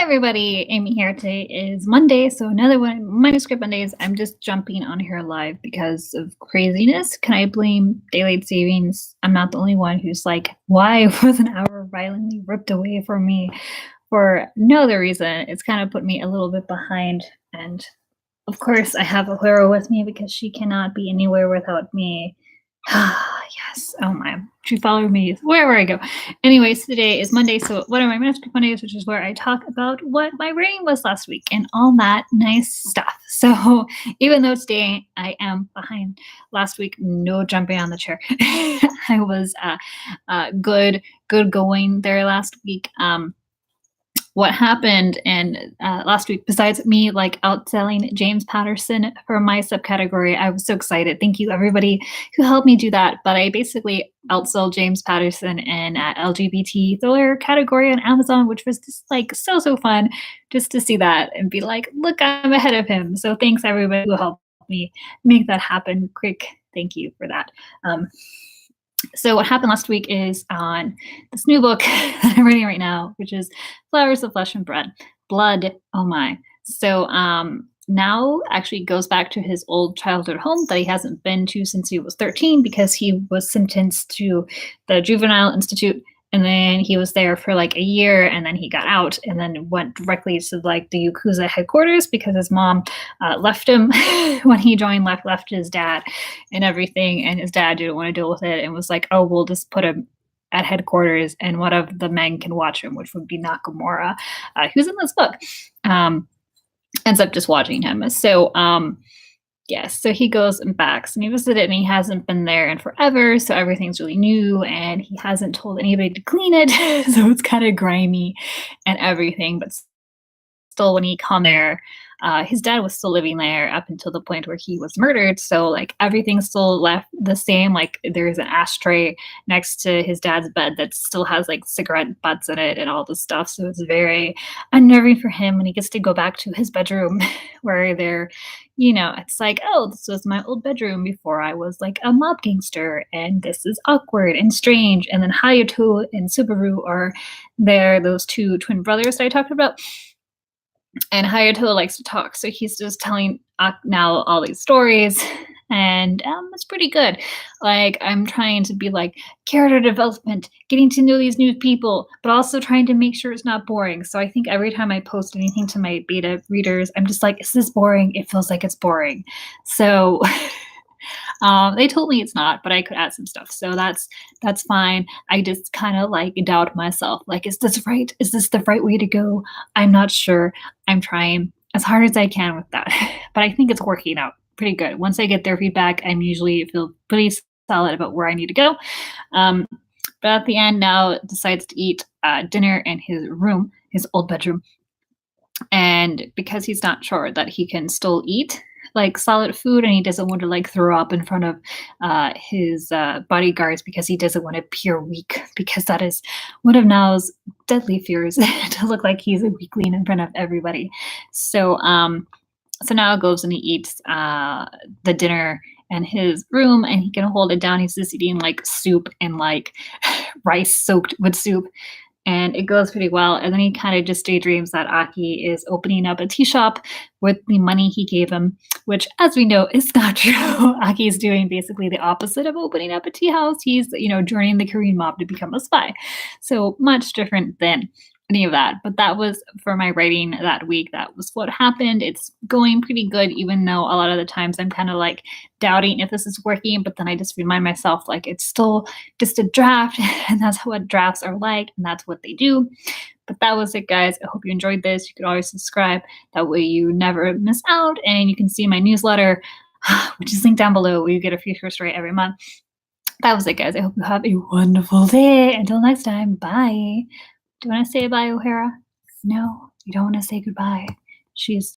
Everybody, Amy here. Today is Monday, so another one, Manuscript Mondays. I'm just jumping on here live because of craziness. Can I blame daylight savings? I'm not the only one who's like, why was an hour violently ripped away from me for no other reason? It's kind of put me a little bit behind, and of course, I have a hero with me because she cannot be anywhere without me. Yes. Oh my. She followed me wherever I go. Anyways, today is Monday. So what are my Manuscript Mondays, which is where I talk about what my rating was last week and all that nice stuff. So even though today I am behind last week, no jumping on the chair. I was good going there last week. What happened and last week, besides me like outselling James Patterson for my subcategory, I was so excited. Thank you everybody who helped me do that. But I basically outsold James Patterson in LGBT thriller category on Amazon, which was just like so fun just to see that and be like, look, I'm ahead of him. So thanks everybody who helped me make that happen. Quick thank you for that. So what happened last week is on this new book that I'm reading right now, which is Flowers of Flesh and Blood. Oh my. So now actually goes back to his old childhood home that he hasn't been to since he was 13 because he was sentenced to the Juvenile Institute. And then he was there for like a year and then he got out and then went directly to like the Yakuza headquarters because his mom left him when he joined, left his dad and everything. And his dad didn't want to deal with it and was like, oh, we'll just put him at headquarters and one of the men can watch him, which would be Nakamura, who's in this book. Ends up just watching him. So, yes, so he goes and backs and he visited and he hasn't been there in forever. So everything's really new and he hasn't told anybody to clean it. So it's kind of grimy and everything. But still, when he come there, his dad was still living there up until the point where he was murdered. So like everything's still left the same. Like there's an ashtray next to his dad's bed that still has like cigarette butts in it and all this stuff. So it's very unnerving for him when he gets to go back to his bedroom where they're, it's like, oh, this was my old bedroom before I was like a mob gangster. And this is awkward and strange. And then Hayato and Subaru are there, those two twin brothers that I talked about. And Hayato likes to talk, so he's just telling now all these stories, and it's pretty good. Like I'm trying to be like character development, getting to know these new people, but also trying to make sure it's not boring. So I think every time I post anything to my beta readers, I'm just like, is this boring? It feels like it's boring. So they told me it's not, but I could add some stuff. So that's fine. I just kind of like doubt myself. Like, is this right? Is this the right way to go? I'm not sure. I'm trying as hard as I can with that, but I think it's working out pretty good. Once I get their feedback, I'm usually feel pretty solid about where I need to go. But at the end now decides to eat dinner in his room, his old bedroom. And because he's not sure that he can still eat like solid food and he doesn't want to like throw up in front of his bodyguards because he doesn't want to appear weak, because that is one of Nao's deadly fears, to look like he's a weakling in front of everybody. So Nao goes and he eats the dinner in his room and he can hold it down. He's just eating like soup and like rice soaked with soup. And it goes pretty well. And then he kind of just daydreams that Aki is opening up a tea shop with the money he gave him, which, as we know, is not true. Aki is doing basically the opposite of opening up a tea house. He's, joining the Korean mob to become a spy. So much different than any of that. But that was for my writing that week. That was what happened. It's going pretty good, even though a lot of the times I'm kind of like doubting if this is working. But then I just remind myself like it's still just a draft, and that's what drafts are like, and that's what they do. But that was it, guys. I hope you enjoyed this. You can always subscribe. That way you never miss out. And you can see my newsletter, which is linked down below, where you get a future story every month. That was it, guys. I hope you have a wonderful day. Until next time, bye. Do you want to say bye, O'Hara? No, you don't want to say goodbye. She's